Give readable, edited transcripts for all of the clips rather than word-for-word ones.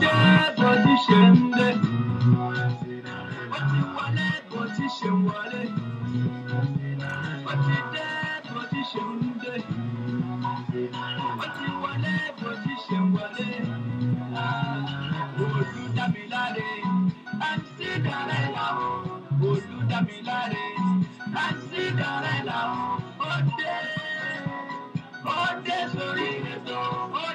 dé bó ti ṣe ń dé. Ó ti wọlé bó ti ṣe ń wọlé. Ó ti dé bó ti ṣe ń dé. Ó ti wọlé bó ti ṣe ń wọlé. Olùdámiláre, MC Darella. Olùdámiláre, MC Darella. Ó dé sórí ètò. Ó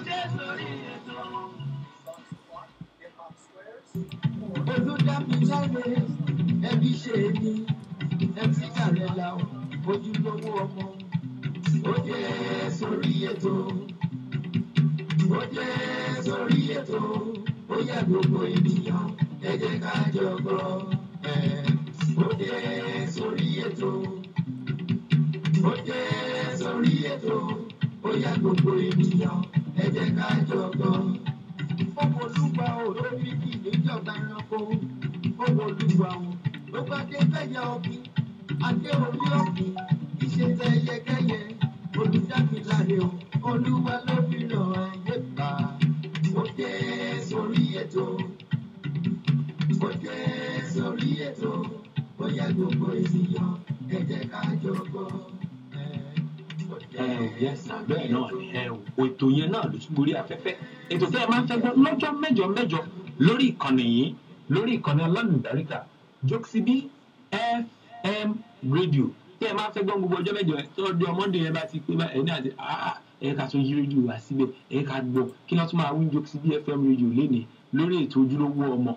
dé sórí ètò. Olùdámiláre, ẹbí ṣe ni MC Darella. Ojúlówó ọmọ. Ó dé sórí ètò. Ó dé sórí ètò. Ó yẹ gbogbo ènìyàn ẹ jẹ́ ká jọ gbọ́. Ó dé sórí ètò. Ó dé sórí ètò. Ó yẹ gbogbo ènìyàn ẹ jẹ́ ká jọ gbọ́. Ọmọ olúwa olórí kì í jọba ẹranko. Ọmọ olúwa o ló bá dé fẹ́yà ọ̀gbìn. Adé orí ọ̀gbìn ìṣètò ẹyẹkẹyẹ. Olùdámiláre o olúwa ló fi ràn ayé pa. Ó dé sórí ètò. Ó dé sórí ètò. Ó yẹ gbogbo ènìyàn ẹ jẹ́ ká jọ gbọ́. Bẹ́ẹ̀ náà ni ètò yẹn náà ló tún gorí afẹ́fẹ́. Ètò tẹ́ ẹ máa ń fẹ́ gbọ́ lọ́jọ́ mẹ́jọ lórí ìkànnì yìí, lórí ìkànnì alálùbáríkà Jokesibi FM rédíò. Tẹ́ ẹ máa ń fẹ́ gbọ́ gbogbo ọjọ́ mẹ́jọ tó ọjọ́ Monday yẹn bá ti pé báyìí ní àti ká tún yí rédíò wá síbẹ̀ ká gbọ́ kí wọ́n tún máa wí Jokesibi FM rédíò lénìí lórí ètò ojúlówó ọmọ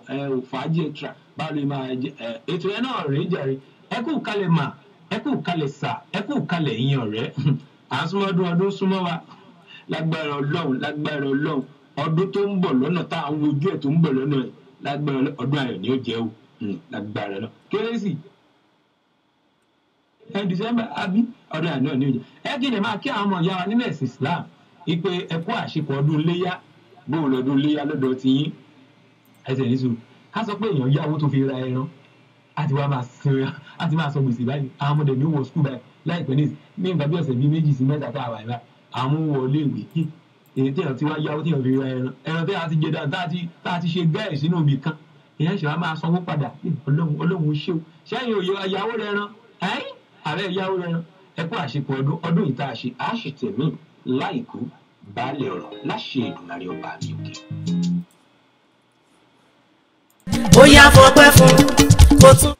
fàájì ẹ̀tra báwo lè máa jẹ ètò yẹn náà rèé jàre. Ẹ kú kalẹ̀ mà, ẹ kú kalẹ̀ sà, ẹ kú kalẹ̀ yín ọ̀rẹ́. Ọdún súnmọ́ wa lágbára Ọlọ́run ọdún tó ń bọ̀ lọ́nà tá à ń wojú ẹ̀ tó ń bọ̀ lọ́nà ẹ̀ lágbára ọdún ayọ̀ ni ó jẹ́ o lágbára lọ. Kérésì December àbí ọdún ayọ̀ náà ni ó jẹ́. Ẹ kí ni máa kí àwọn ọmọ ìyá wa nínú ẹ̀sìn Islam ipe ẹ̀kú àṣepọ̀ ọdún léyá bóun lọ́dún léyá lọ́dọ̀ ti yín ẹsẹ̀ níṣu ká sọ pé èèyàn yáwó tó fi ra ẹran àti wàá máa sinra àti máa sọ gbèsè báyìí àwọn ọmọdé ní wọ skul báyìí láìpẹ́ ní nǹkan bí ọ̀sẹ̀ bíi 2 sí 3 tá a wà ìbá àwọn wọlé ìwé èyí tí èèyàn ti wá yáwó tí èèyàn fi ra ẹran tí a ti jẹ dáa tá a ti ṣe bẹ́ẹ̀ sínú ibì kan èèyàn ṣe wá máa sanwó padà Ọlọ́run ṣé o ṣẹ́yìn òye ìyàwó rẹ ran ààrẹ ìyàwó rẹ ran ẹ kú àṣepọ̀ ọdún ìta àṣetẹ̀mí láìkú baálé ọ̀rọ̀ láṣẹ Èdùmàrè ọba mi òkè. Ó yá fọpẹ́ fún kó tún.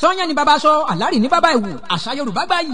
Sọ́yàn ni bàbá sọ, àlárì ní bàbá ìwù, àṣà Yorùbá gbáyì.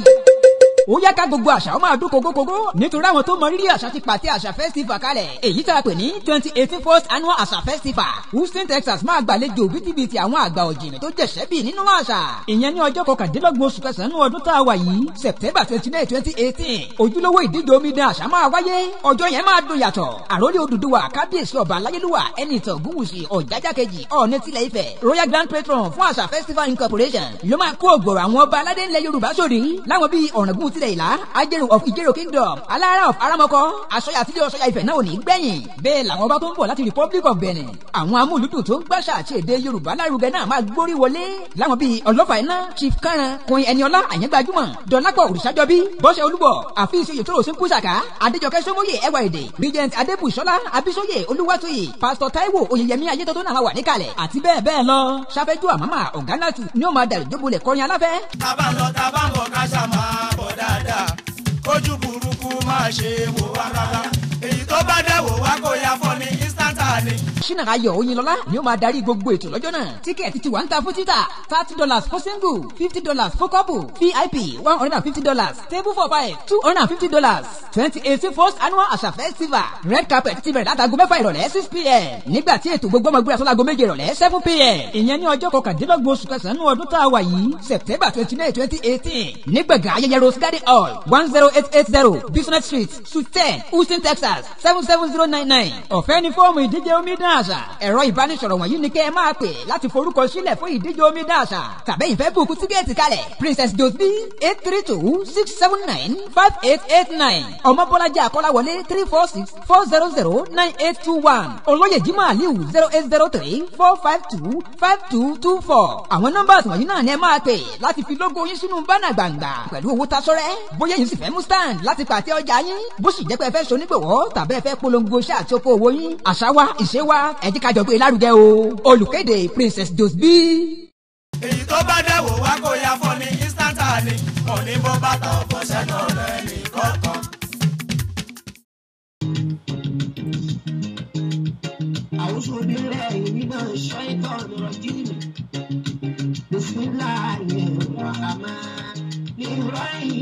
Ó yá ká gbogbo àṣà ó máa dún kókókókó nítorí àwọn tó mọ rírì àṣà ti pàtẹ àṣà festival kalẹ̀ èyí tá a pè ní 2018 First Annual Àṣà Festival. Houston, Texas máa gbàlejò bítíbitì àwọn àgbà ọ̀jìnì tó jẹ̀ṣẹ́ bì nínú àṣà. Ìyẹn ní ọjọ́ 29 oṣù kẹsàn-án ọdún tá a wà yìí September 29, 2018. Ojúlówó ìdíje omidan àṣà máa wáyé ọjọ́ yẹn máa dùn yàtọ̀. Àròlé Odùduwà kábíyèsí ọba aláyélúwà Ẹnìtàn Ògúnwùsì Ọ̀jájá kejì Ọọ̀ni tilẹ̀ Ifẹ̀ Royal Grand Patron fún àṣà Festival Incorporation ló máa kó ògbòrò àwọn ọba aládé ńlẹ̀ Yorùbá sórí láwọn bíi Ọ̀ràngún tilẹ̀ Ìlá Ajérò of Ìjérò Kingdom Alára of Aramọkọ Àsọyà àtijọ́ Ọ̀ṣọ́yà Ifẹ̀ náà ò ní gbẹ̀yìn bẹ́ẹ̀ làwọn ọba tó ń bọ̀ láti Republic of Benin àwọn amúlùdùn tó ń gbàṣà àti èdè Yorùbá lárugẹ náà máa gbórí wọlé láwọn bíi Ọlọ́fà iná Chief Kánran Queen Ẹniọlá Àyẹ́gbajúmọ̀ Dọ̀lápọ̀ Òrìṣàjọbí Bọ́sẹ̀ Olúbọ̀ Àfíìsì Oyètòrò sí Kúsàká Adéjọkẹ́ Sómóyè ẹwà èdè Regent Adébùsọ́lá Abísóyè Olúwatóyè Pastor Táíwò Oyèyẹmí Ayétótó náà wà níkàlẹ̀ àti bẹ́ẹ̀ bẹ́ẹ̀ lọ Ṣàfẹ́jú Àmàmà Ọ̀gánàtù ni ó máa dàrí jóbolẹ̀ kọrin aláfẹ́. Tábàlọ́ ká ṣá máa bọ̀ dáadáa kójú burúkú máa ṣe wò wá rárá èyí tó bá dẹ̀ wò wá kó ya fọ́ ní instantly. Ṣínà Ayọ̀ Oyinlọ́lá ni ó máa darí gbogbo ètò lọ́jọ́ náà tíkẹ́ẹ̀tì ti wà ń ta fún títà $30 for single $50 for couple VIP $150 table for five $250. 2018 First Annual Àṣà Festival red carpet ti bẹ̀rẹ̀ látago 6 ìrọ̀lẹ́ 6 p.m. nígbà tí ètò gbogbo ọmọ gbéra sọ́lago 7 ìrọ̀lẹ́ 7 p.m. ìyẹn ní ọjọ́ 29 oṣù kẹsàn-án ọdún tá a wà yìí September 29, 2018 nígbàgà ayẹyẹ Rose Garden Hall 10880 Business Street Suite 10 Houston, Texas 77099 ọ̀fẹ́ ní fọ́ọ̀mù ìdíje omidan Omidan Àṣà ẹ̀rọ ìbánisọ̀rọ̀ wọ̀nyí ni kẹ́ ẹ máa pè láti forúkọ sílẹ̀ fún ìdíje Omidan Àṣà tàbí ìfẹ́ bùkún tíkẹ́ẹ̀tì kalẹ̀ Princess Dosby 832-679-5889 Ọmọbọ́lájí Akọ́láwọlé 346-400-9821 Olóyè Jimoh Aliu 0803-452-5224 àwọn nọ́mbà wọ̀nyí náà ni ẹ máa pè láti fi lógo yín sínú bánà gbàǹgbà pẹ̀lú owó tasọ́rẹ́ bóyá yín sì fẹ́ mú stand láti pàtẹ ọjà yín bó sì jẹ́ pé ẹ fẹ́ ṣonígbòwọ́ tàbí ẹ fẹ́ polongo iṣẹ́ àti oko òwò yín àṣà wa ìṣe wa ẹ jẹ́ ká jọ gbé lárugẹ o olùkéde Princess Dosby. èyí tó bá dẹ̀wò wá kó ya fọ́ ní instanta ni kò ní bó bàtà ọ̀pọ̀ sẹ́nu rẹ̀ ní kọ̀ọ̀kan. àwùjọ nílẹ̀ yìí náà ṣọ́ ìtọ́ ọ̀rọ̀ jíìnì bisimilayi rahama nirayi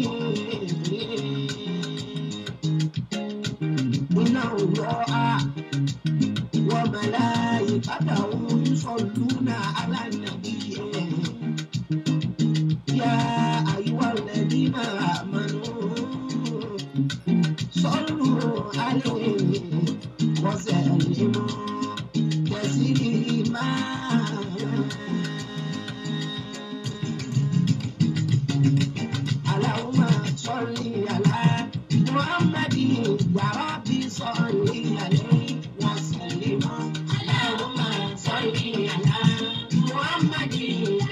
iná òwúrọ̀ a wọ́n mẹ́láyì padà òun sọ̀lúnà alánàbí yá àyíwá lẹ́bí máa mọ̀nù sọ̀lù alẹ́ wọ́n sẹ́yìn mọ́ kẹ́sì máa. اللهم صل على محمد يا ربي صل عليه وسلم اللهم صل على محمد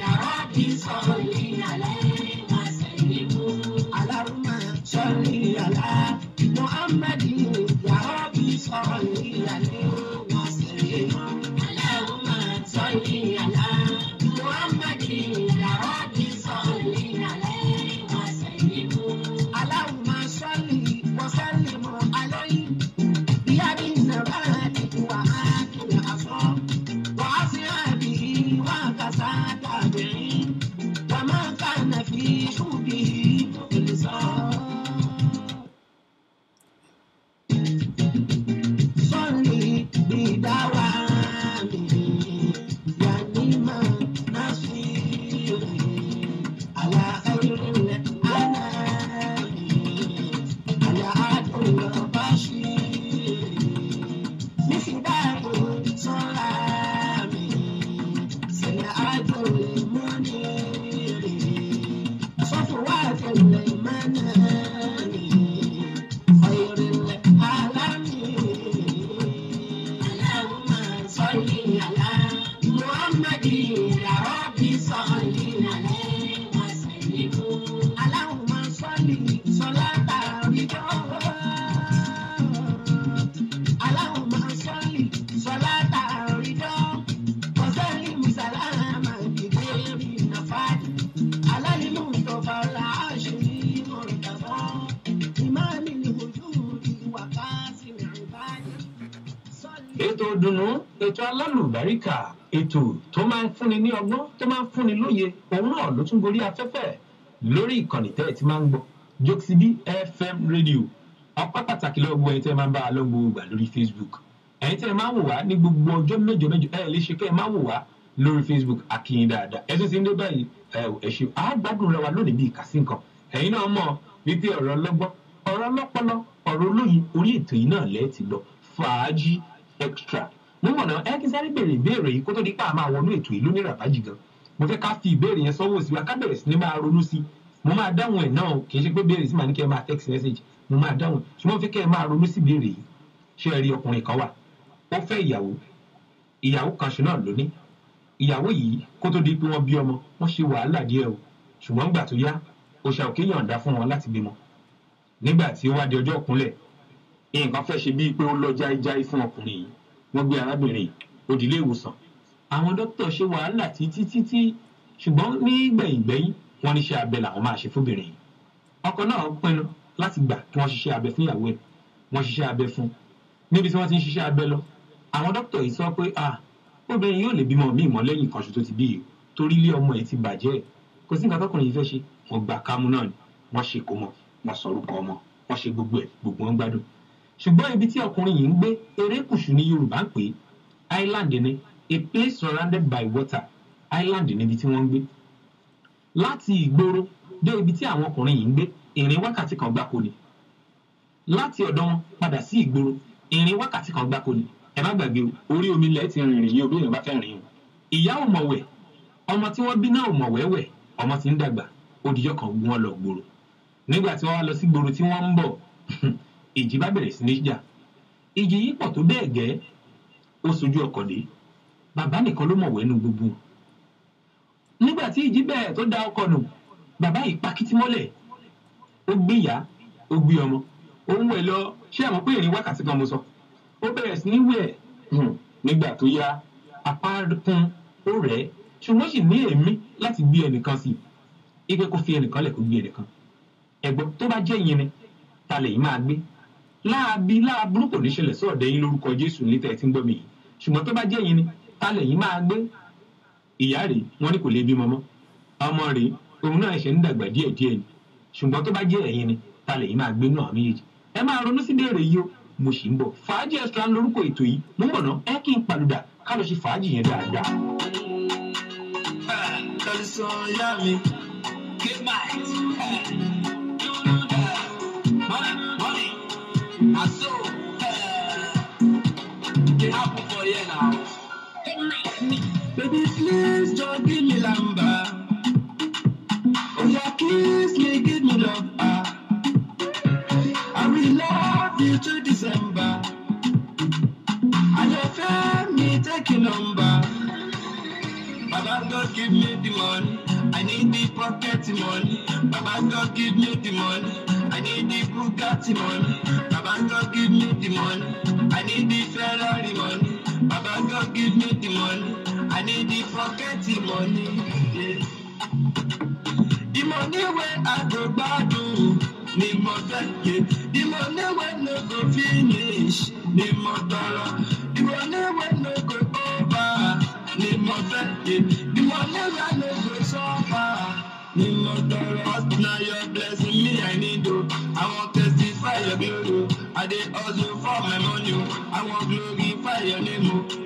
يا ربي صل عليه وسلم اللهم صل على محمد يا ربي صل عليه وسلم اللهم صل على محمد يا ربي صل عليه اللهم صل وسلم عليه بيد النبات وآكل الأصحاب وأصحابه وكسى تابعين وما كان في حبه مخلصا صل بدوامه يا نعم نصير على خير ètò ìdùnnú ètò alálùbáríkà ètò tó máa ń fúnni ní ọgbọ́n tó máa ń fúnni lóye òun náà ló tún gorí afẹ́fẹ́ lórí ìkànnì tẹ́ ẹ ti máa ń gbọ́ Jokesibi FM rédíò ọpẹ́ pàtàkì lọ́gbọ́ ẹ̀yin tẹ́ ẹ máa ń bá a lọ́gbọ́ gbà lórí Facebook ẹ̀yin tẹ́ ẹ máa ń wò wá ní gbogbo ọjọ́ mẹ́jọ lè ṣe kẹ́ ẹ máa wò wá lórí Facebook akínyìn dáadáa ẹ tún ti ń dé báyìí ẹ ṣe àgbàdùn rẹ wa lónìí bí ìkàsí nǹkan ẹ̀yin náà mọ̀ wípé ọ̀rọ̀ ọlọ́gbọ́n ọ̀rọ̀ ọlọ́pọlọ ọ̀rọ̀ olóyin orí ètò yìí náà lẹ́ẹ̀ ti lọ fàájì extra mo mọ̀ náà ẹ kí sáré béèrè ìbéèrè yìí kó tó di pa àmọ́ àwọn ètò yìí lónìí ràbájì gan mo fẹ́ ká fi ìbéèrè yẹn sọ́wọ́ sí wa ká bẹ̀rẹ̀ sí ní máa ronú sí mo máa dáhùn ẹ̀ náà kì í ṣe pé béèrè sí màá ní kẹ́ ẹ máa text message mo máa dáhùn ṣùgbọ́n mo fẹ́ kẹ́ ẹ máa ronú sí béèrè yìí ṣé ẹ rí ọkùnrin kan wà ó fẹ́ ìyàwó kan ṣù náà lóní ìyàwó yìí kó tó di pé wọ́n bí ọmọ wọ́n ṣe wàhálà díẹ̀ o ṣùgbọ́n gbà tó yá òṣà òkè yọ̀ǹda fún wọn láti bímọ nígbà tí ó wá di ọjọ́ ìkúnlẹ̀ nǹkan fẹ́ ṣe bíi pé ó lọ jáíjáí fún ọkùnrin yìí wọ́n gbé arábìnrin ó di ilé ìwòsàn àwọn dókítà ṣe wàhálà títí ṣùgbọ́n ní gbẹ̀yìngbẹ̀yìn wọ́n ní iṣẹ́ abẹ làwọn máa ṣe fóbìnrin yìí ọkọ náà pinnu láti gbà kí wọ́n ṣiṣẹ́ abẹ fún ìyàwó ẹ̀ wọ́n ṣiṣẹ́ abẹ fún níbi tí wọ́n ti ń ṣiṣẹ́ abẹ lọ àwọn dókítà yìí sọ pé obìnrin yóò lè bímọ míì mọ́ lẹ́yìn kan ṣoṣo tó ti bí yìí torí ilé ọmọ ẹ̀ ti bàjẹ́ kò sí nǹkan tọkùnrin yìí fẹ́ ṣe wọ́n gbà kámú náà ni wọ́n ṣe kó mọ wọ́n sọ orúkọ ọmọ wọ́n ṣe gbogbo ẹ̀ gbogbo wọn gbádùn ṣùgbọ́n ibi tí ọkùnrin yìí ń gbé erékùṣù ní Yorùbá ń pè é island ni a place surrounded by water island níbi tí wọ́n ń gbé láti ìgboro dé ibi tí àwọn ọkùnrin yìí ń gbé ìrìn wákàtí kan gbáko ni láti ọ̀dọ̀ wọn padà sí ìgboro ìrìn wákàtí kan gbáko ni ẹ má gbàgbé orí omi lẹ́ẹ̀ ti rìnrìn yìí obìnrin bá fẹ́ rìn o ìyá ò mọ̀ wẹ̀ ọmọ tí wọ́n bí náà ò mọ̀ wẹ́wẹ̀ ọmọ tí ń dàgbà odijọ́ kan gún wọn lọ gbòòrò nígbà tí wọ́n wá lọ sí gbòòrò tí wọ́n ń bọ̀ ìjì bá bẹ̀rẹ̀ sí ní jà ìjì yìí pọ̀ tó bẹ́ẹ̀ gẹ́ ó sojú ọkọ̀ dé bàbá nìkan ló mọ̀ wẹ́nu gbogbo nígbà tí ìjì bẹ̀rẹ̀ tó da ọkọ̀ nù bàbá yìí pa kìtì mọ́lẹ̀ ó gbé ìyá ó gbé ọmọ ó ń wẹ̀ lọ ṣé àmọ́ pé ìrìn wákàtí kan mo sọ ó bẹ̀rẹ̀ sí ní wẹ̀ nígbà tó yá apá kún ó rẹ̀ ṣùgbọ́n sì ní èémí láti gbé ẹnìkan sí i pé kó fi ẹnìkan lẹ̀ kó gbé ẹnìkan ẹ̀gbọ́n tó bá jẹ́ ìyẹn ni ta lè yín máa gbé láàbùrú kò ní ṣẹlẹ̀ sọ́ọ̀dẹ̀ yín lórúkọ Jésù níta ẹ̀ tí ń gbọ́ mi yìí ṣùgbọ́n tó bá jẹ́ ìyẹn ni ta lè yín máa gbé ìyá rèé wọ́n ní kò lè bímọ mọ́ ọmọ rèé òun náà ṣe ń dàgbà díẹ̀díẹ̀ ni ṣùgbọ́n tó bá jẹ́ ẹ̀yin ni ta lè yín máa gbé náà méjèèjì ẹ máa ronú sí béèrè yìí o mo sì ń bọ̀ fàájì extra lórúkọ ètò yìí mo ń bọ̀ ná ẹ kí n palùdà ká lọ ṣe fàájì yẹn dáadáa. Baby, please just give me lamba. Oh yeah, kiss me, give me love. I will love you till December. And your family take your number. Baba God give me the money. I need the pocket money. Baba God give me the money. I need the Bugatti money. Baba God give me the money. I need the Ferrari money. Baba God give me the money. I need the pocket money. Yeah. The money where I go badu, ni mo fẹ́. The money where no go finish, ni mo tọrọ. The money where no go over, ni mo fẹ́. The money where no go suffer, ni mo tọrọ. Now you're blessing me, I need you. I want to testify your glory. I dey hustle for my money. I want glorify your name.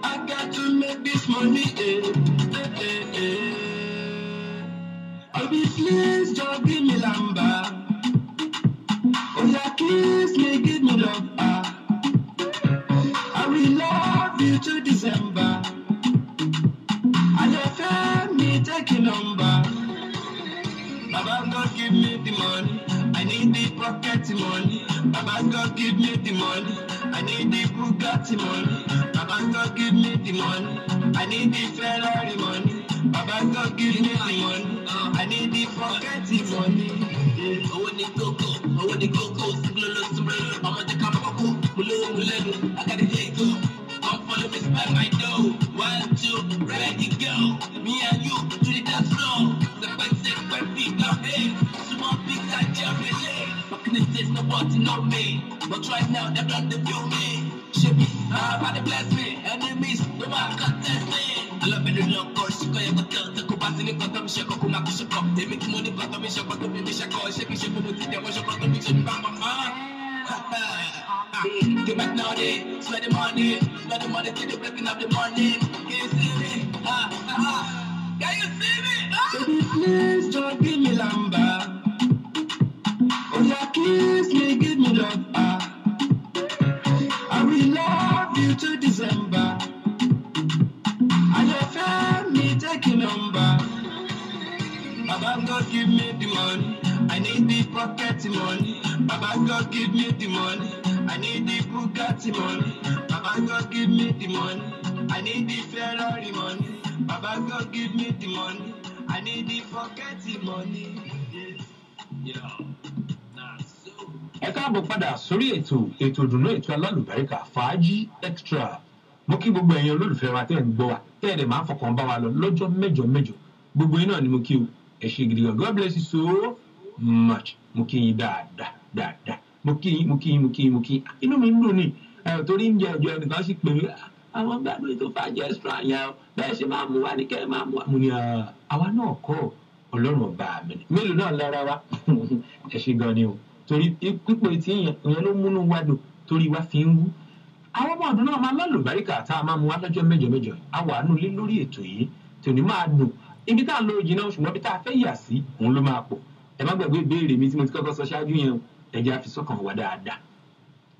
I got to make this money, Baby, please just give me lamba. Oh yeah, kiss me, give me love. I will love you till December. And your family take your number. Baba God give me the money. I need the pocket money. Baba God give me the money. I need the Bugatti money. Baba God give me the money. I need the Ferrari money. Baba God give me the money. I need the pocket money. I want the coco, I want the coco. I'm at the Kamako, Mulu, I got the Jago. Come follow me, spend my dough. 1, 2, ready, go. Me and you to the dance floor. The best when people are here. Small big I relay. Back in the days, nobody know me. But right now, they're done to view me. Ship me, nobody bless me. Enemies, nobody contest me. I love it, look, course, you can't tell. The Kubasi, the Kotam, Shako, Kumaki, Shako. They make money, but I'm Shako, to be Shako, Shaki, Shako, they was Shako, to be Shako. Get back now, they spend the money till the breaking of the morning. Can you see me? Can you see me? Baby, please just give me lamba. Oh yeah, kiss me, give me love. I will love you till December. And your family take your number. Baba God give me the money. I need the pocket money. Baba God give me the money. I need the Bugatti money. Baba God give me the money. I need the Ferrari money. Baba God give me the money. I need the pocket money. ẹ káàbọ̀ padà sórí ètò ìdùnnú ètò alálùbáríkà fàájì extra mo kí gbogbo ẹ̀yin olólùfẹ́ wa tẹ́ ẹ̀ ń gbọ́ wa tẹ́ ẹ̀ dẹ̀ máa ń fọkàn bá wa lọ lọ́jọ́ mẹ́jọ gbogbo yín náà ni mo kí o ẹ ṣé gidi gan God bless you so much mo kí yín dáadáa mo kí yín inú mi ń dùn ní torí ń jẹ ẹjọ́ ẹnìkan sì pè mí àwọn gbàgbé ètò fàájì extra yẹn bẹ́ẹ̀ ṣe máa mú wa ní kẹ́ ẹ máa mú wa mo ní àwa náà kọ́ Ọlọ́run ọba mi mélòó náà lára wa ẹ ṣé gan ni o torí pípò tí ìyẹn ló múnú wá dùn torí wá fi ń wú àwọn ọmọ ọdún náà máa lálùbáríkà tá a máa mú wá lọ́jọ́ mẹ́jọ a wà nù lé lórí ètò yìí tòní máa dùn ibi tá à ń lo ìjìnà ṣùgbọ́n ibi tá a fẹ́ yà sí òun ló máa pọ̀ ẹ má gbàgbé ìbéèrè mi tí mo ti kọ́kọ́ sọ ṣáájú yẹn ẹ jẹ́ àfisọ́kàn wa dáadáa.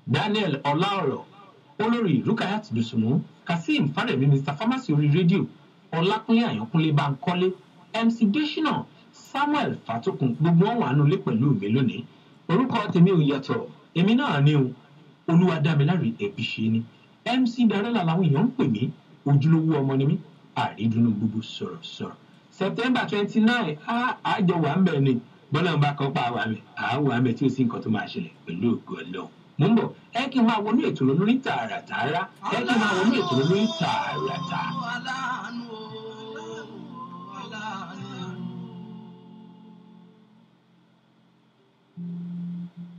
Daniel Ọláọ̀rọ̀ olórí Rukayat Dùsùnmú Kazeem Fárẹ̀mí Mr Pharmacy orí rédíò Ọlákúnlé Àyànkúnlé Bánkọ́lé MC Deshina Samuel Fatokun gbogbo wọn wà nulẹ̀ pẹ̀lú mi lónìí orúkọ tèmi ò yàtọ̀ èmi náà ni o Olúwadámiláre Ẹ̀bíṣe ni MC Darela làwọn èèyàn ń pè mí ojúlówó ọmọ ni mí àrídùnnú gbogbo sọ̀rọ̀sọ̀rọ̀ September 29 àjọ wà ń bẹ̀ ni bọ́lá ń bá kan pa àwa mi àwa mi tí ó sì nǹkan tó máa ṣẹlẹ̀ pẹ̀lú ògo Ọlọ́run mo ń bọ̀ ẹ kí n máa wọnú ètò lórí tààràtààrà ẹ kí n máa wọnú ètò lórí tààràtà.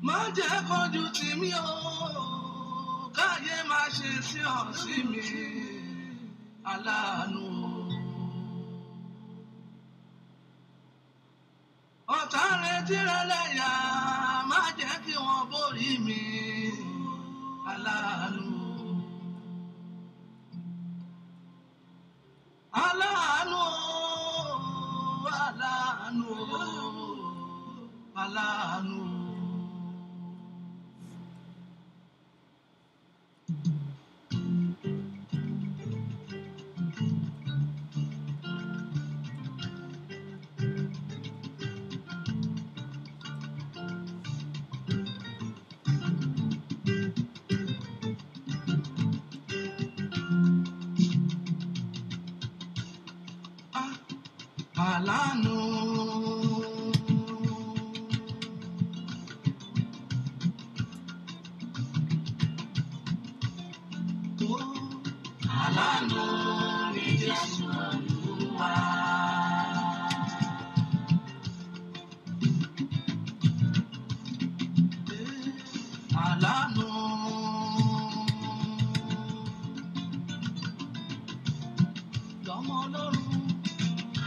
má jẹ́ kọjú tì mí o káyé má ṣe sí ọ sí mi aláàánú. ọ̀tá retí rẹ lẹ́yà má jẹ́ kí wọ́n borí mi aláàánú. aláàánú aláàánú aláàánú. Alánú alánú ni Jésù Olúwa. Alánú lọ́mọ Ọlọ́run.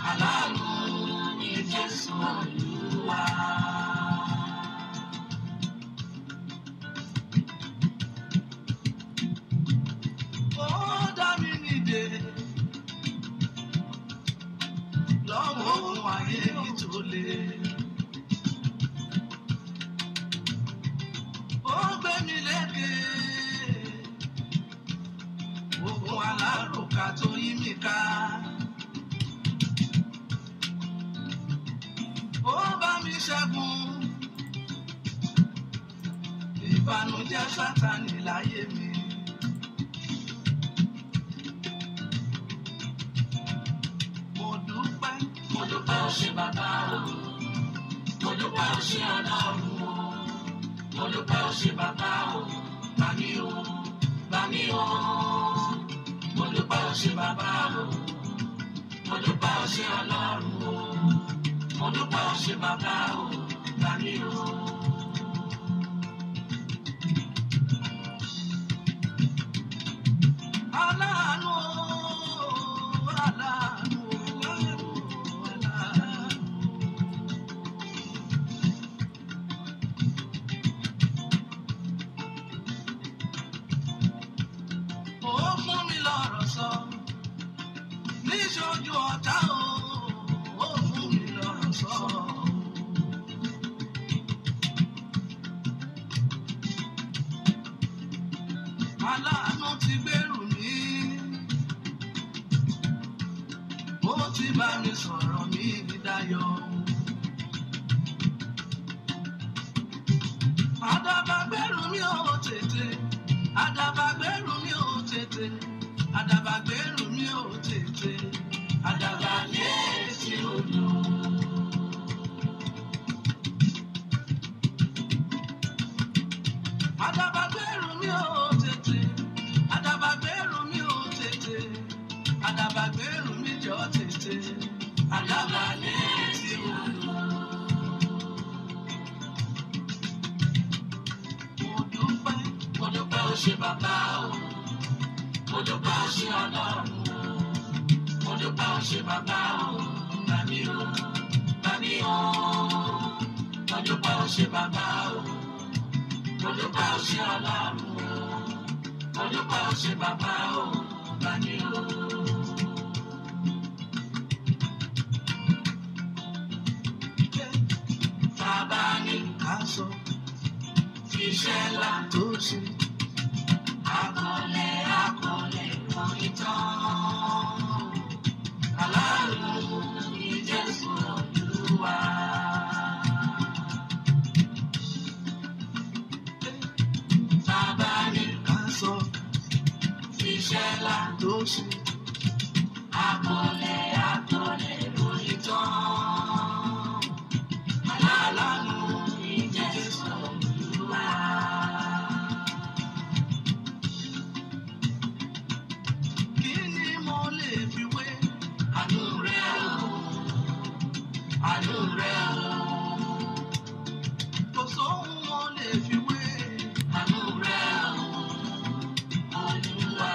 Alánú ni Jésù Olúwa. Ó dá mi nídè lọ́wọ́ ohun ayé mi tó le. Ó gbé mi lékè ohun alárùkà tó yí mi ká. Ó bá mi ṣẹ́gun ìbànújẹ́ Sátánì láyé mi. Mo dúpẹ́ ó ṣe bàbá o, mo dúpẹ́ ó ṣe Ọlọ́run o, mo dúpẹ́ ó ṣe bàbá o, gbà mí o, gbà mí o. Mo dúpẹ́ ó ṣe bàbá o, mo dúpẹ́ ó ṣe Ọlọ́run o. Mo dúpẹ́ ó ṣe bàbá o, gbà mí o. Aláàánú o, aláàánú o, aláàánú. Ó fún mi lọ́rọ̀ sọ níṣojú ọ̀tá o. Aláàánú ti gbèrú mi, ó ti bá mi sọ̀rọ̀ mi dayọ̀. Àdàbà gbèrú mi ò tètè, àdàbà gbèrú mi ò tètè, àdàbà gbèrú mi ò tètè, àdàbà létí odò. Àdàbà gbèrú mi ò tètè, àdàbà gbèrú mi ò tètè, àdàbà gbèrú mi jọ tètè, àdàbà létí odò. Mo dúpẹ́ ó ṣe bàbá o, mo dúpẹ́ ó ṣe Ọlọ́run o, mo dúpẹ́ ó ṣe bàbá o, gbà mí o, gbà mí o. Mo dúpẹ́ ó ṣe bàbá o. Mo dúpẹ́ ó ṣe Ọlọ́run o, mo dúpẹ́ ó ṣe bàbá o, gbà mí o. iṣẹ́ ńlá tó ṣe. Akọ̀lẹ̀ ròyìn tán. Aláàánú ni Jésù Olúwa. Bàbá ní ká sọ iṣẹ́ ńlá tó ṣe. Akọ̀lẹ̀ ròyìn tán. Aláàánú ni Jésù Olúwa. Kí ni mo lè fi wé àánú rẹ̀ o? Àánú rẹ̀ o. Kò sóhun mo lè fi wé àánú rẹ̀ o, Olúwa.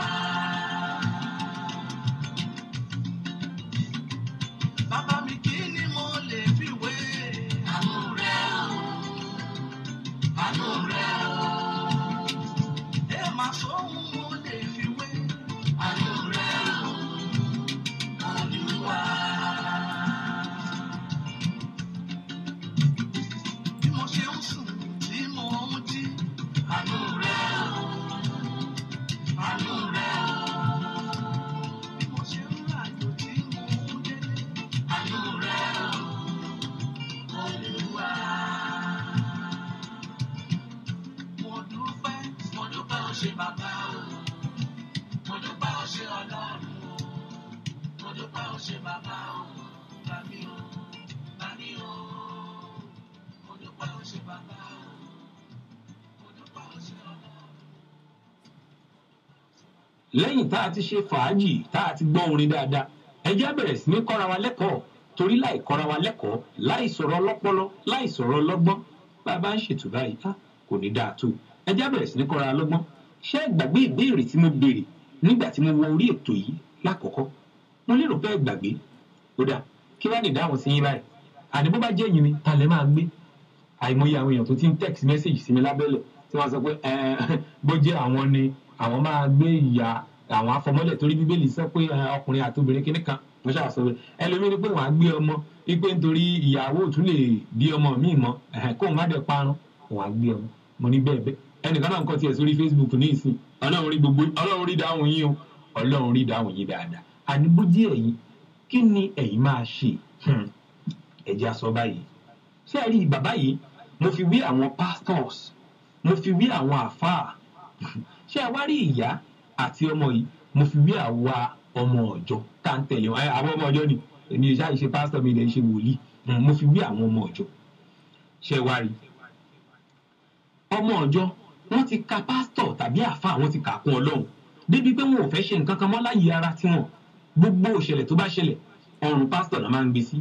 Bàbá mi, kí ni mo lè fi wé àánú rẹ̀ o? Àánú rẹ̀ o. Ẹ má sóhun mo lè fi wé àánú rẹ̀ o, Olúwa. Bí mo ṣe ń sùn tí mo ń jí, àánú rẹ̀ o, àánú rẹ̀ o. Bí mo ṣe ń ràjò tí mo ń délé, àánú rẹ̀ o, Olúwa. Mo dúpẹ́ ó ṣe bàbá o, mo dúpẹ́ ó ṣe Ọlọ́run o, mo dúpẹ́ ó ṣe bàbá o, bàbí o, bàbí o, mo dúpẹ́ ó ṣe bàbá o, mo dúpẹ́ ó ṣe Ọlọ́run. lẹ́yìn tá a ti ṣe fàájì tá a ti gbọ́ orin dáadáa ẹ jẹ́ á bẹ̀rẹ̀ sí ní kọ́ra wa lẹ́kọ̀ọ́ torí láì kọ́ra wa lẹ́kọ̀ọ́ láì sọ̀rọ̀ ọlọ́pọlọ láì sọ̀rọ̀ ọlọ́gbọ́n bá a bá ń ṣètò báyìí kò ní dáa tó ẹ jẹ́ á bẹ̀rẹ̀ sí ní kọ́ra wa lọ́gbọ́n ṣé ẹ gbàgbé ìbéèrè tí mo béèrè nígbà tí mo wọ orí ètò yìí lákọ̀ọ́kọ́ mo lérò pé ẹ gbàgbé ó dà kí wàá lè dáhùn sí yín báyìí àní bó bá jẹ́ yín ni ta lẹ máa gbé àìmọye àwọn èèyàn tó ti ń text message sí mi lábẹ́lẹ̀ tí wọ́n sọ pé bó jẹ́ àwọn ni àwọn máa gbé ìyá àwọn afọmọlẹ̀ torí bíbélì sọ pé ọkùnrin àti obìnrin kìíní kan wọ́n ṣàṣọ pé ẹlòmíín ni pé wọ́n á gbé ọmọ wípé nítorí ìyàwó ò tún lè bí ọmọ míì mọ́ kóun má dẹ̀ parun wọ́n á gbé ọmọ mo ní bẹ́ẹ̀ bẹ́ẹ̀ ẹnìkan náà ń kọ́ tiẹ̀ sórí Facebook ní ìsìn ọlọ́run rí dáhùn yín o ọlọ́run rí dáhùn yín dáadáa àní bó jẹ́ ẹ̀yin kí ni ẹ̀yin máa ṣe ẹ̀jẹ̀ aṣọ báyìí ṣé ẹ rí bàbá yìí mo fi wí àwọn pastors mo fi wí àwọn àfáà ṣé ẹ wá rí ìyá àti ọmọ yìí mo fi wí àwa ọmọ ọ̀jọ́ tá à ń tẹ̀lé wọn àwọn ọmọ ọ̀jọ́ ni èmi ìṣá ìṣe pásítọ̀ mi lè ṣe wòlíì mo fi wí àwọn ọmọ ọ̀jọ́ ṣé ẹ wá rí ọmọ ọ̀jọ́ wọ́n ti ka pásítọ̀ tàbí àfáà wọ́n ti kà kún ọlọ́run débi pé wọn ò fẹ́ ṣe nǹkan kan mọ́ láyé ara tiwọn gbogbo òṣèlè tó bá ṣẹlẹ̀ ọrùn pásítọ̀ náà máa ń gbé sí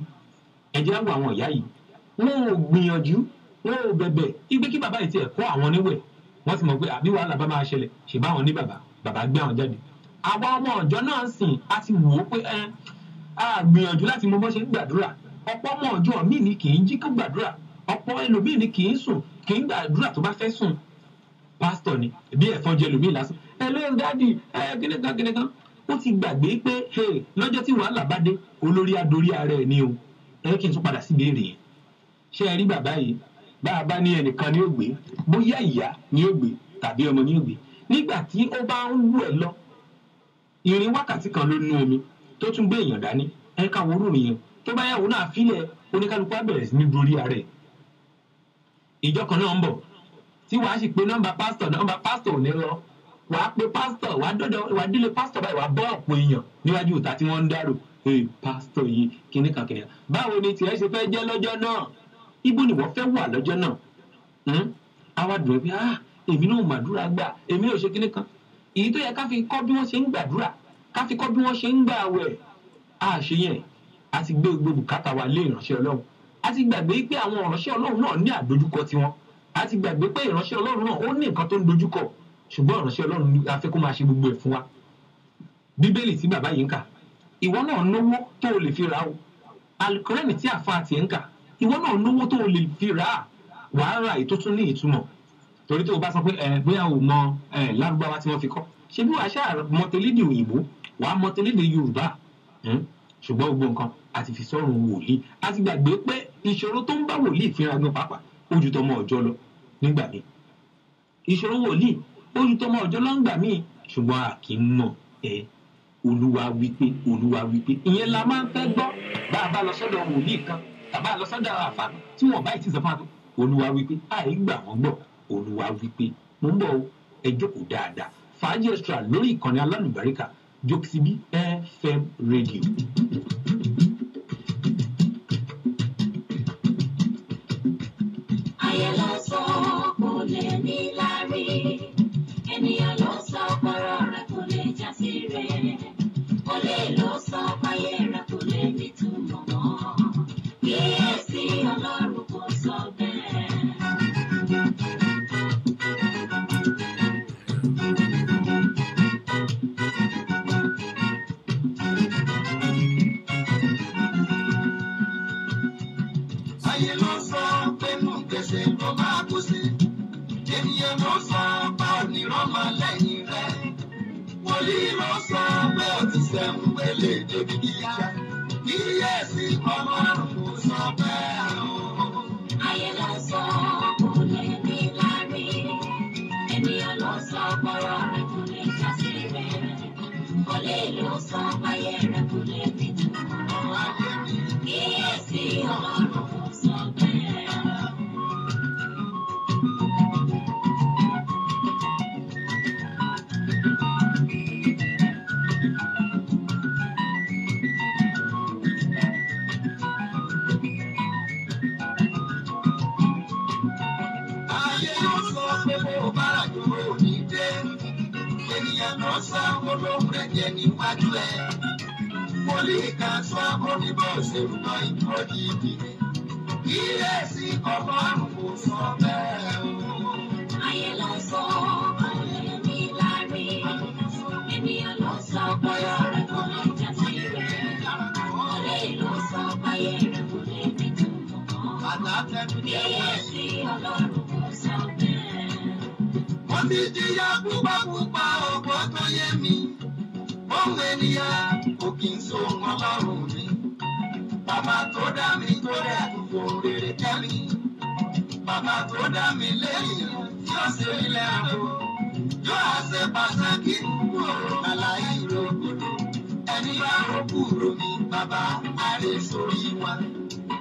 ẹ jẹ́ á wo àwọn ìyá yìí wọn ò gbìyànjú wọn ò bẹ̀bẹ̀ igbe kí bàbá yìí tiẹ̀ kọ́ àwọn níwẹ̀ wọ́n ti mọ̀ pé àbí wàhálà bá máa ṣẹlẹ̀ ṣe bá wọn ní bàbá gbé àwọn jáde àwa ọmọ ọ̀jọ́ náà sìn a ti wò ó pé a gbìyànjú láti mọ bó ṣe ń gbàdúrà ọ̀pọ̀ ọmọ ọ̀jọ́ míì ni kì í jí kó gbàdúrà ọ̀pọ̀ ẹlòmíì ni kì í sùn kì í gbàdúrà tó bá fẹ́ sùn pásítọ̀ ni bí ẹ̀fọn jẹ lòmíì lásán ẹlẹ́yìn dáàdì kíníkan ó ti gbàgbé pé lọ́jọ́ tí wàhálà bá dé olórí adorí ara ẹ̀ ni o kí n tún padà sí ìbéèrè yẹn ṣé ẹ rí bàbá yìí bá a bá ní ẹnìkan ní ògbé bóyá ìyá ní ògbé tàbí ọmọ ní ògbé nígbà tí ó bá ń wú ẹ lọ ìrìn wákàtí kan ló nú omi tó tún gbé èèyàn dání ẹ ká wo rúùrù yẹn tó bá yàwó náà fílẹ̀ oníkálukú á bẹ̀rẹ̀ sí ní dorí ara ẹ̀ ìjọ kan náà ń bọ̀ tí wàá sì pé nọ́mbà pásítọ̀ ò ní lọ wàá pe pásítọ̀ wàá délé pásítọ̀ báyìí wàá bọ́ ọ̀pọ̀ èèyàn níwájú ìta tí wọ́n ń dárò pásítọ̀ yìí kìnìkan báwo ni tiẹ̀ ṣe fẹ́ jẹ́ lọ́jọ́ náà ibo ni wọ́n fẹ́ wà lọ́jọ́ náà àwa dùn bí èmi náà màdúrà gbà èmi náà ṣe kìnìkan èyí tó yẹ ká fi kọ́ bí wọ́n ṣe ń gbàdúrà ká fi kọ́ bí wọ́n ṣe ń gbà wẹ̀ àṣe yẹn a ti gbé gbogbo bùkátà wa lé ìránṣẹ́ ọlọ́run a ti gbàgbé pé àwọn ìránṣẹ́ ọlọ́run náà ní àdójúkọ tiwọn a ti gbàgbé pé ìránṣẹ́ ọlọ́run náà ó ní nǹkan tó ń dojúkọ ṣùgbọ́n ìránṣẹ́ ọlọ́run a fẹ́ kó máa ṣe gbogbo ẹ̀ fún wa bíbélì tí bàbá yìí ń kà ìwọ náà náwó tó o lè fi ra o alukórẹ́nì tí àfa tiẹ̀ ń kà ìwọ náà náwó tó o lè fi ra wàá ra èyí tó tún ní ìtumọ̀ torí tó o bá sọ pé bóyá o mọ lárúbáwá tí wọ́n fi kọ́ ṣé bí wàá ṣáà mọtẹlédè òyìnbó wàá mọtẹlédè yorùbá ṣùgbọ́n gbogbo nǹkan a ti fi sọ́run wòlíì a ti gbàgbé pé ìṣòro tó ń bá wòlíì fínra gan pàápàá ó ju tọmọ ọjọ́ lọ nígbà míì ìṣòro wòlíì ojú tó mọ ọjọ́ lọ́ngbà míì ṣùgbọ́n a kì í mọ̀ olúwa wípé ìyẹn la máa ń fẹ́ gbọ́ bá a bá lọ sọ́dọ̀ wòlíì kan tàbá lọ sọ́dọ̀ àfà tí wọ́n bá ti sọ fún wa olúwa wípé àìgbà wọn gbọ́ olúwa wípé mo ń bọ̀ ẹ jókòó dáadáa Fàájì Extra lórí ìkànnì alálùbáríkà Jokesibi FM rédíò. ayé ló sọ kò lè ní lárí ènìyàn ló sọ pọ̀rọ̀ rẹ̀ kò lè já sí rẹ̀ olè ló sọ páyé rẹ̀ kò lè nítumọ̀ mọ́ kíyèsí Ọlọ́run kò sọ bẹ́ẹ̀. ayé ló sọ pé nù gbèsè ló máa kú sí ènìyàn ló sọ pé onírọ́mọ lẹ́yìn rẹ̀ wòlíì ló sọ pé ó ti sẹ́wọ̀n pélé débi gíga kíyèsí Ọlọ́run kò sọ bẹ́ẹ̀ o. ayé ló sọ kò lè ní lárí ènìyàn ló sọ pọ̀rọ̀ rẹ̀ kò lè já sí rẹ̀ olè ló sọ páyé rẹ̀ kò lè nítumọ̀ mọ́ kíyèsí Ọlọ́run kò sọ bẹ́ẹ̀. ayé ló sọ pé bó bá ràjò ò ní dé ènìyàn ló sọ olóhùn rẹ̀ jẹ níwájú ẹ̀ wòlíì kan sọ oníbò òṣèlú náà ìdúró gidi kíyèsí Ọlọ́run kò sọ bẹ́ẹ̀ o. ayé ló sọ kò lè ní lárí ènìyàn ló sọ pọ̀rọ̀ rẹ̀ kò lè já sí rẹ̀ olè ló sọ páyé rẹ̀ kò lè nítumọ̀ mọ́ bàtà tẹnu jẹ́ kíyèsí Ọlọ́run kò sọ bẹ́ẹ̀. wọ́n ti jìyà púpàpúpà ògbó tó yé mi ohun ènìyàn kò kì í so Ọlọ́run mi bàbá tó dá mi tó rẹ̀ kò rèrè kẹ́ mi bàbá tó dá mi lẹ́yìn tí ó ṣe rí lẹ́rọ yóò á ṣe pàtàkì kúrò àlàyé ìrògbòdò ẹni bá rògbò rò mí bàbá àrè sórí wa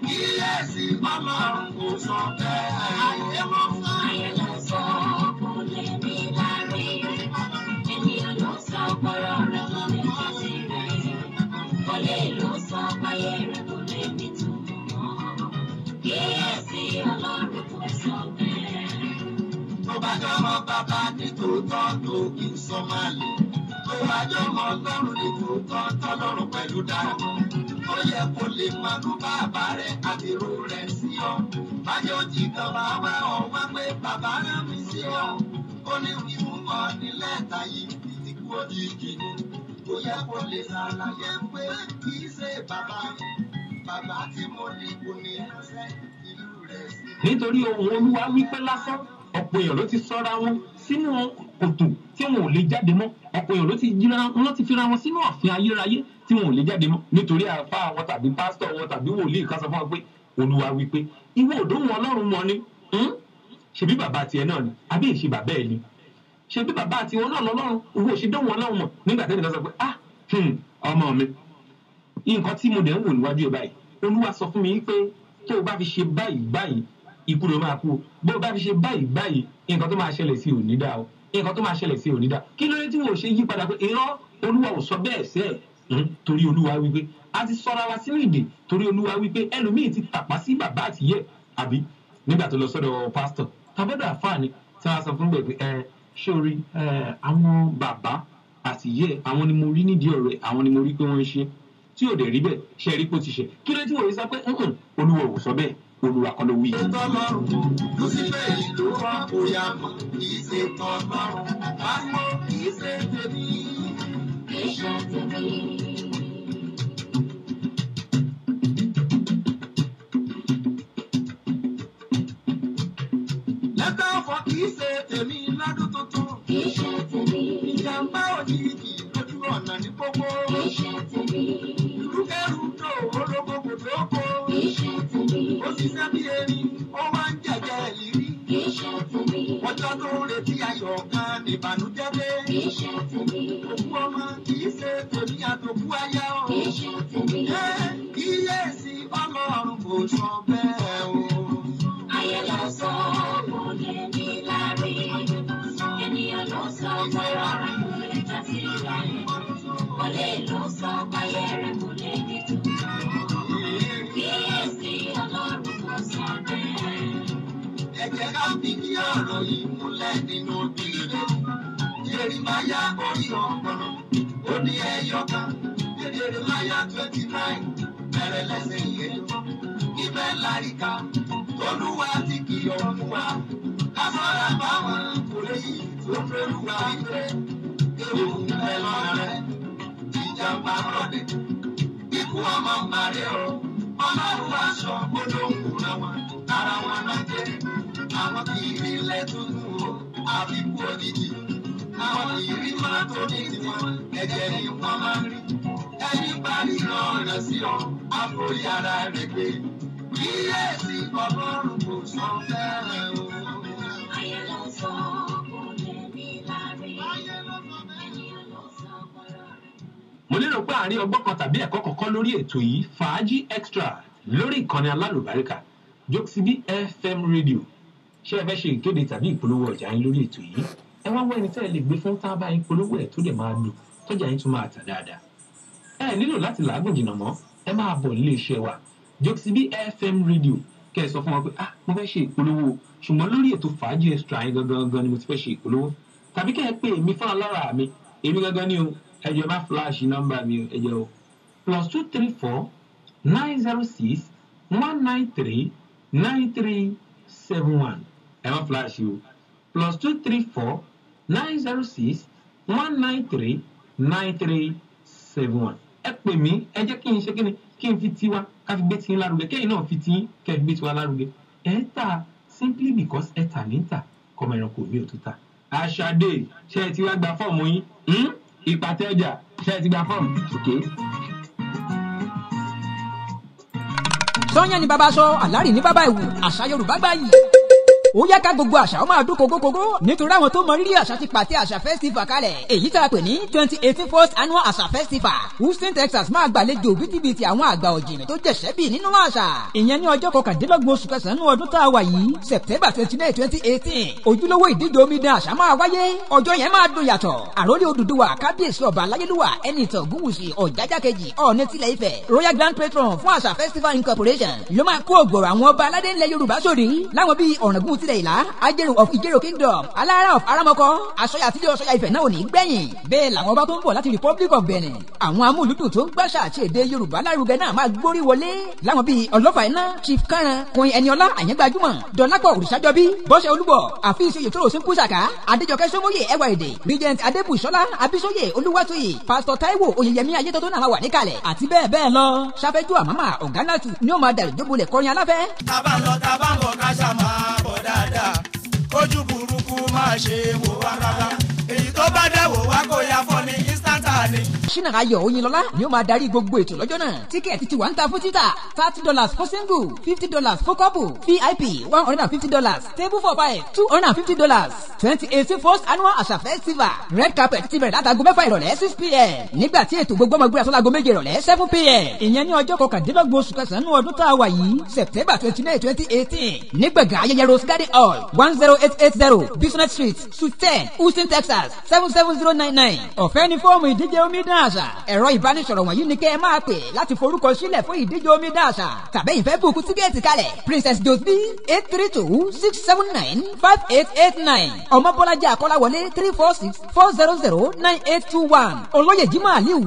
kíyèsí Ọlọ́run kò sọ bẹ́ẹ̀. ayé ló sọ. ayé ló sọ kò lè ní lárí ènìyàn ló sọ pọ̀rọ̀ rẹ̀ kò lè já sí rẹ̀ olè ló sọ páyé rẹ̀ kò lè nítumọ̀ mọ́ kíyèsí Ọlọ́run kò sọ bẹ́ẹ̀. tó bá jọmọ bàbá ní tòótọ́ tó kì í sọ máa lè tó bá jọmọ Ọlọ́run ní tòótọ́ tọ́lọ́run pẹ̀lú dáhùn ó yẹ kó lè mọnú bàbá rẹ̀ àbírú rẹ̀ sí ọ bájọ́ jì kan máa wá ọ wá pé bàbá rẹ̀ mi sí ọ ó ní wíwú ọ nílẹ̀ tàyí ti kú òjijì ni ó yẹ kó lè ṣàlàyé pé kì í ṣe bàbá tí mo ní kò ní ránṣẹ́ ìlú rẹ̀ sí. nítorí ohun olúwa wípé lásán ọ̀pọ̀ èèyàn ló ti sọ́ra wọn sínú kòtò tí wọn ò lè jáde mọ́ ọ̀pọ̀ èèyàn ló ti fira wọn sínú ọ̀fìn ayérayé tí wọn ò lè jáde mọ́ nítorí àáfàá wọn tàbí pásítọ̀ wọn tàbí wòlíì kan sọ fún wọn pé olúwa wípé ìwọ òdòwò Ọlọ́run mọ ni ṣebí bàbá tiẹ̀ náà ni àbí èṣe bàbá ẹ̀ ni ṣebí bàbá tiwọn náà lọ́lọ́run ìwọ òṣèdòwò Ọlọ́run mọ̀ nígbà tẹ́lẹ̀ kan sọ pé ọmọ mi nǹkan tí mo dẹ̀ ń wò níwájú ẹ̀ báyìí olúwa sọ fún mi pé tó o bá fi ṣe báyìí ikú ló máa kú o bó o bá fi ṣe báyìí nǹkan tó máa ṣẹlẹ̀ sí ò ní dá o nǹkan tó máa ṣẹlẹ̀ sí ò ní dá kí ló dé tí wọ́n ṣe yí padà pé irọ́ olúwa ò sọ bẹ́ẹ̀ sẹ́ẹ̀ torí olúwa wípé a ti sọra wa sínú ìdè torí olúwa wípé ẹlòmíì ti tàpá sí bàbá àtìyẹ àbí nígbà tó lọ sọ́dọ̀ pásítọ̀ tàbọ́dọ̀ àfáàní tí wọ́n sọ fún bẹ́ẹ̀ pé sórí àwọn bàbá àtìyẹ àwọn ni mo rí nídìí ọ̀rẹ́ àwọn ni mo rí pé wọ́n ń ṣe tí ò dẹ̀ rí bẹ́ẹ̀ ṣe rí pé ó ti ṣe kí ló tí wọ́n yìí sọ pé olúwa ò sọ bẹ́ẹ̀ olúwa kọ́ ló wí. tọ́lọ́run ló sì fẹ́ ìlú wọn kò yá mọ̀ kì í ṣe tọ́lọ́run pariwo kì í ṣe tèmi. kì í ṣe tèmi. lẹ́tà ọ̀fọ̀ kì í ṣe tèmi lọ́dún tuntun. kì í ṣe tèmi. ìjàmbá òjijì lójú ọ̀nà ní gbogbo. kì í ṣe tèmi. ìrúkẹ́rúdò ológbòkò lóko. kì í ṣe tèmi. ó ṣiṣẹ́ bí erin ó wá ń jẹ̀jẹ̀ ìrírí. kì í ṣe tèmi. ọjọ́ tó ń retí fìdí ọ̀rọ̀ yìí múlẹ̀ nínú bíbélì. Jeremáyà orí ọ̀gbọ̀n ó ní ẹyọ kan. Jeremáyà 29 bẹ̀rẹ̀ lẹ́sẹ̀ ìkẹjọ. Ibẹ̀ láríkà Olúwa ti kìlọ̀ fún wa. Ká ṣọ́ra báwọn kò lè yí tó lórúwa wípé ewu ń bẹ lọ́nà rẹ̀. Ìjàmbá rọ̀lẹ́ ikú ọmọ màrí o. Ọlọ́run aṣọ gbólóhùn ra wọn. Ara wọn náà jẹ́ àwọn kì í rí ilẹ̀ tuntun o. Àbíkú òjijì. Àwọn kì í rí máa tó ní tiwọn. Ẹ̀jẹ̀ ni wọ́n máa ń rí. Ẹni bá ríran rẹ̀ sí ọ, àforí ara rẹ̀ gbé. Kíyèsí Ọlọ́run kò sọ fẹ́rẹ̀ o. Ayé ló sọ kò lè ní lárí. Ènìyàn ló sọ bọ́rọ̀ rẹ̀. mo lérò pé àárín ọgbọ́n kan tàbí ẹ̀kọ́ kọ̀ọ̀kan lórí ètò yìí fàájì extra lórí ìkànnì alálùbáríkà Jokesibi FM rédíò. Ṣé ẹ fẹ́ ṣe ìkéde tàbí ìpolówó ọjà yín lórí ètò yìí? Ẹ wá wọ ẹni tẹ́ ẹ lè gbé fún tábà yín polówó ẹ̀ tó dẹ̀ máa lò tọ́jà yín tún máa tà dáadáa. Ẹ nílò láti làágùn jìnnà mọ́, ẹ máa bọ̀ nílé iṣẹ́ wa Jokesibi FM rédíò. Kẹ́ ẹ sọ fún wa pé mo fẹ́ ṣe ìpolówó ṣùgbọ́n lórí ètò fàájì extra yín gangan ni mo ti fẹ́ ṣe ìpolówó. Tàbí kẹ́ ẹ pè mí fún alára mi, èmi gangan ni o. Ẹ jẹ́ má flash nọ́mbà mi o, ẹ jẹ́ o. +234 906 193 9371. Ẹ má flash o. +234 906 193 9371. Ẹ pè mí, ẹ jẹ́ kí n ṣe kíni, kí n fi tiwa ká fi gbé tí ń lárugẹ, kẹ́yìn náà fi tí kẹ́ fi gbé tiwa lárugẹ. Ẹ tà simply because ẹ tà ní tà kọ́mọ ẹranko mi ò tó tà. Aṣadé, ṣé ẹ ti wá gba fọ́ọ̀mù yín? Ìpàtẹ ọjà, ṣé ẹ ti gba fọ́ọ̀mù? Okay. Sọ́yàn ni bàbá sọ, àlárì ní bàbá ìwù, àṣà Yorùbá gbáyì. Ó yá ká gbogbo àṣà ó máa dún kókókókó nítorí àwọn tó mọ rírì àṣà ti pàtẹ àṣà festival kalẹ̀. Èyí tá a pè ní 2018 First Annual Àṣà Festival. Houston, Texas máa gbàlejò bítíbitì àwọn àgbà ọ̀jìnì tó jẹ̀ṣẹ́ bì nínú àṣà. Ìyẹn ní ọjọ́ 29 oṣù kẹsàn-án ọdún tá a wà yìí, September 29, 2018. Ojúlówó ìdíje omidan àṣà máa wáyé. Ọjọ́ yẹn máa dùn yàtọ̀. Àròlé Odùduwà, kábíyèsí ọba Aláyélúwà, Ẹnìtàn Ògúnwùsì, Ọ̀jájá kejì, Ọọ̀ni tilẹ̀ Ifẹ̀, Royal Grand Patron fún àṣà Festival Incorporation ló máa kó ògbòrò àwọn ọba aládé ńlẹ̀ Yorùbá sórí. Láwọn bíi Ọ̀ràngún tilẹ̀ Ìlá, Ajérò of Ìjérò Kingdom, Alára of Aramọkọ, Aṣọya àtijọ́ Ọ̀ṣọ́ya Ifẹ̀ náà ò ní gbẹ̀yìn. Bẹ́ẹ̀ làwọn ọba tó ń bọ̀ láti Republic of Benin. Àwọn amúlùdùn tó ń gbàṣà àti èdè Yorùbá lárugẹ náà máa gbórí wọlé. Láwọn bíi Ọlọ́fà Iná, Chief Kánran, Queen Ẹniọlá Àyẹ́gbajúmọ̀, Dọ̀lápọ̀ Òrìṣàjọbí, Bọ́sẹ̀ Olúbọ̀, Àfíìsì Oyètòrò Sínkúsàká, Adéjọkẹ́ Sómóyè Ẹwà Èdè, Regent Adébùsọ́lá Abísóyè Olúwatóyè, Pastor Táíwò Oyèyẹmí Ayétótó náà wà níkàlẹ̀ àti bẹ́ẹ̀ bẹ́ẹ̀ lọ. Ṣàfẹ́jú àmàmà Ọ̀gánàtù ni ó máa dàrí jóbolẹ̀ kọrin aláfẹ́. Tábà ń lọ tábà ń bọ̀ ká ṣá máa bọ̀ dáadáa. Kójú burúkú máa ṣe wò wá rárá. Èyí tó bá dẹ̀ wò wá kó ya fọ́ ní instanta ni. Ṣínà Ayọ̀ Oyinlọ́lá ni ó máa darí gbogbo ètò lọ́jọ́ náà. Tíkẹ́ẹ̀tì ti wà ń ta fún títà $30 for single, $50 for couple, VIP $150, table for five $250. 2018 First Annual Àṣà Festival. Red carpet ti bẹ̀rẹ̀ látago 6 ìrọ̀lẹ́ 6 p.m. Nígbà tí ètò gbogbo ọmọ gbéra sọ́lago 7 ìrọ̀lẹ́ 7 p.m. Ìyẹn ní ọjọ́ 29 oṣù kẹsàn-án ọdún tá a wà yìí, September 29, 2018. Nígbàgà ayẹyẹ Rose Garden Hall 10880 Business Street, Suite 10, Houston, Texas 77099. Ọ̀fẹ́ ni fọ́ọ̀mù ìdíje omidan àṣà. Ẹ̀rọ ìbánisọ̀rọ̀ wọ̀nyí ni kẹ́ ẹ máa pè láti forúkọ sílẹ̀ fún ìdíje omidan àṣà. Tàbí ìfẹ́ bùkún tíkẹ́ẹ̀tì kalẹ̀. Princess Josby 832-679-5889. Ọmọbọ́lájà Akọ́láwọlé 346-400-9821. Olóyè Jimoh Aliu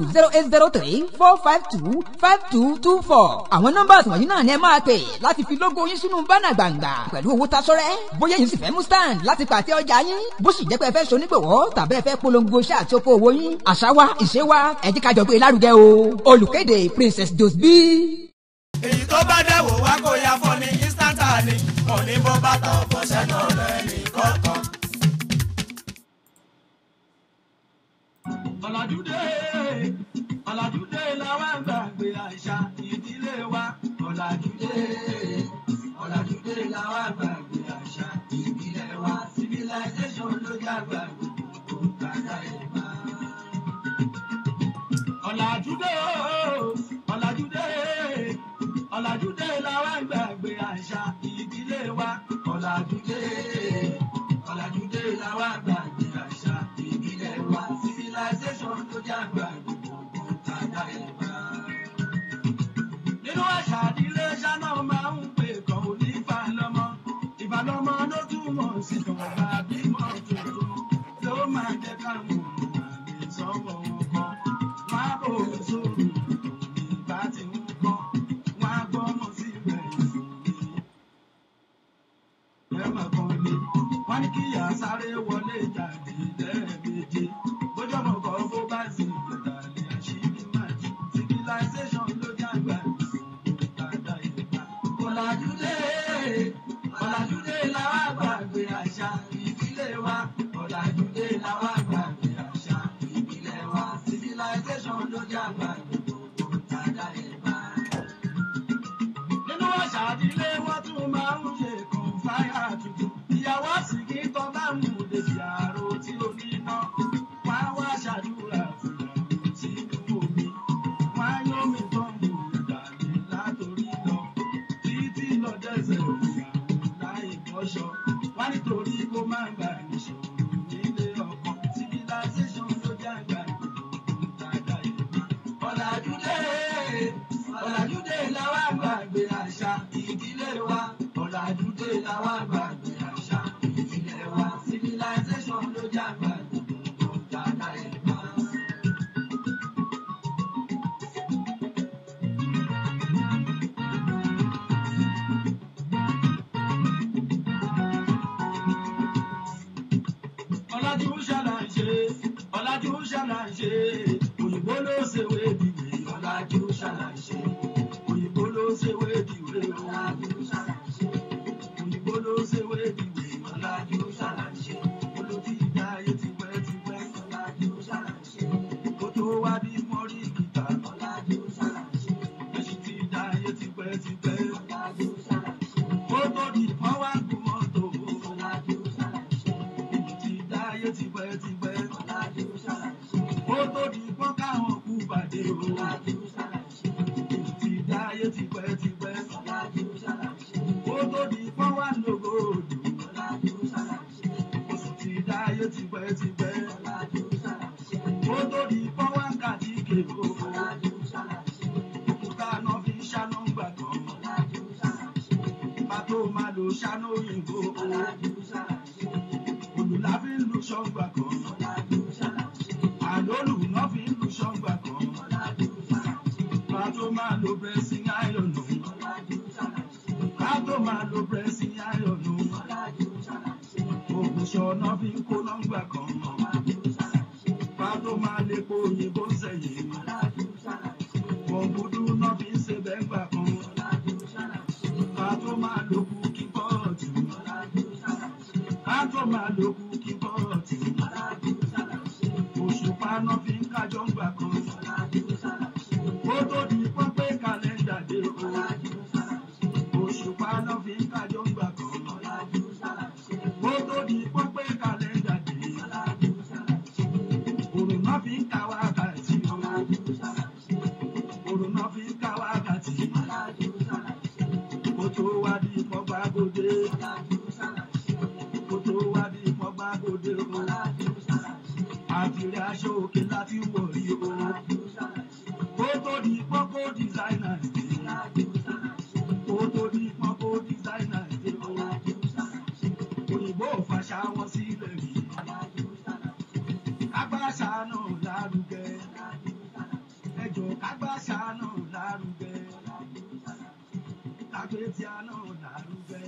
0803-452-5224. Àwọn nọ́mbà wọ̀nyí náà ni ẹ máa pè láti fi lógo yín sínú bánà gbàngbà pẹ̀lú owó tasọ́rẹ́. Bóyá yín sì fẹ́ mú stand láti pàtẹ ọjà yín. Bó sì jẹ́ pé ẹ fẹ́ ṣonígbọ̀wọ́ tàbí ẹ fẹ́ polongo iṣẹ́ àti oko òwò yín. Àṣà wa, ìṣe wa, ẹ jẹ́ ká jọ gbé lárugẹ o. Olùkéde Princess Josby. Èyí tó bá dẹ̀ wò wá kó ya fọ́ ní instanta ni. Òní bó bá tán fọ́ sẹ́nu rẹ̀ ní kọ̀ọ̀kan. Ọ̀làjúdé ọ̀làjúdé làwa ń gbàgbé àṣà ìdílé wa. Ọ̀làjúdé ọ̀làjúdé làwa ń gbàgbé àṣà ìdílé wa. Civilization ló jágbà gbogbo kàdá ìgbà. Ọ̀làjúdé ọ̀làjúdé ọ̀làjúdé làwa ń gbàgbé àṣà ìdílé wa. Ọ̀làjúdé ọ̀làjúdé làwa ń gbàgbé àṣà ìdílé wa. Civilization ló jágbà gbogbo kàdá ìgbà. Nínú àṣà ìdílé ṣáná máa ń pè kàn ó ní ìfàlọ́mọ. Ìfàlọ́mọ ló túmọ̀ ọ̀làjúdé ọ̀làjúdé làwa gbàgbé àṣà ìdílé wa ọ̀làjúdé làwa gbàgbé àṣà ìbílẹ̀ wa civilization ló jà gbàgbé gbogbo dada ẹ̀ bá. nínú àṣà ìdílé wọn tún máa ń ṣe kàn fáyà tuntun ìyàwó sì kí tọ́ bá mú dèjì àrò tí ó níná wá wá ṣàdúrà fúyàwó sínú omi wá yómi tó ń bù dàbí látòrí lọ títí lọ dẹ́sẹ̀ fúyàwó láì bọ́ṣọ wá nítorí kó má gbà níṣòro nílé ọkọ civilization ló jágbà gbogbo dada ìgbà. ọ̀làjúdé ọ̀làjúdé làwa gbàgbé àṣà ìdílé wa ọ̀làjúdé làwa gbàgbé àṣà ìdílé wa civilization ló jágbà gbogbo dada ìgbà. ọ̀làjú ṣàlàyé ọ̀làjú ṣàlàyé òyìnbó ló ṣe wéèdìwé ọ̀làjú ṣàlàyé òyìnbó ló ṣe wéèdìwé ọ̀làjú ṣàlàyé òyìnbó ló ṣe wéèdìwé ọ̀làjú ṣàlàyé olótí ìdáyé tipẹ́tipẹ́ ọ̀làjú ṣàlàyé kó tó wá bí mọ́rí kìtà ọ̀làjú ṣàlàyé ẹṣin ti dáyé tipẹ́tipẹ́ ọ̀làjú ṣàlàyé kó tó di wọ́n wá gùn mọ́tò ọ̀làjú ṣàlàyé ìlú ti dáyé tipẹ́tipẹ́ ọ̀làjú ṣàlàyé kó tó di pọ́n káwọn kú bàdé ọ̀làjú ṣàlàyé ìlú ti dáyé tipẹ́tipẹ́ ọ̀làjú ṣàlàyé kó tó di pọ́n wá lógo òdù ọ̀làjú ṣàlàyé oṣù ti dáyé tipẹ́tipẹ́ ọ̀làjú ṣàlàyé kó tó di pọ́n wá kàdíkè ọ̀làjú ṣàlàyé òkúta náà fi ṣáná gbà kan ọ̀làjú ṣàlàyé pàtó máa lo ṣáná òyìnbó ọ̀làjú ṣàlàyé olùlà fi ń lu ṣọ́ngbà kan ọ̀làjú ṣàlàyé àlólù náà fi ń lu ṣọ́ngbà kan ọ̀làjú ṣàlàyé pàtó máa lo pressing iron ọ̀làjú ṣàlàyé pàtó máa lo pressing iron ọ̀làjú ṣàlàyé ògùnṣọ́ náà fi ń kó nọ́ngbà kan ọ̀làjú ṣàlàyé pàtó máa lè po òyìnbó sẹ́yìn ọ̀làjú ṣàlàyé bọ̀m̀bùdú náà fi ń ṣe bẹ́ngbà kan ọ̀làjú ṣàlàyé pàtó máa lo cooking pot ọ̀làjú ṣàlàyé pàtó máa lo cooking pot ọ̀làjú ṣàlàyé òṣùpá náà fi ń kájọ ńgbà kan ọ̀làjú ṣàlàyé kó tó di pọ́npẹ́ kàlẹ́ndà dé ọ̀làjú ṣàlàyé òṣùpá náà fi ń kájọ ńgbà kan ọ̀làjú ṣàlàyé kó tó di pọ́npẹ́ kàlẹ́ndà dé ọ̀làjú ṣàlàyé òrùn náà fi ń ka wákàtí ọ̀làjú ṣàlàyé òrùn náà fi ń ka wákàtí ọ̀làjú ṣàlàyé kó tó wá di pọ́npágòdé ọ̀làjú ṣàlàyé kó tó wá di pọ́npágòdé ọ̀làjú ṣàlàyé àtìrẹ aṣọ òkè láti wọ̀ rí ọ̀làjú ṣàlàyé kó tó di pọ́npó designers dé ọ̀làjú ṣàlàyé kó tó di pọ́npó designers dé ọ̀làjú ṣàlàyé òyìnbó fàṣà wọn sílẹ̀ rí ọ̀làjú ṣàlàyé kágbáṣà náà lárugẹ ọ̀làjú ṣàlàyé ẹjọ́ kágbáṣà náà lárugẹ ọ̀làjú ṣàlàyé kágbétíà náà lárugẹ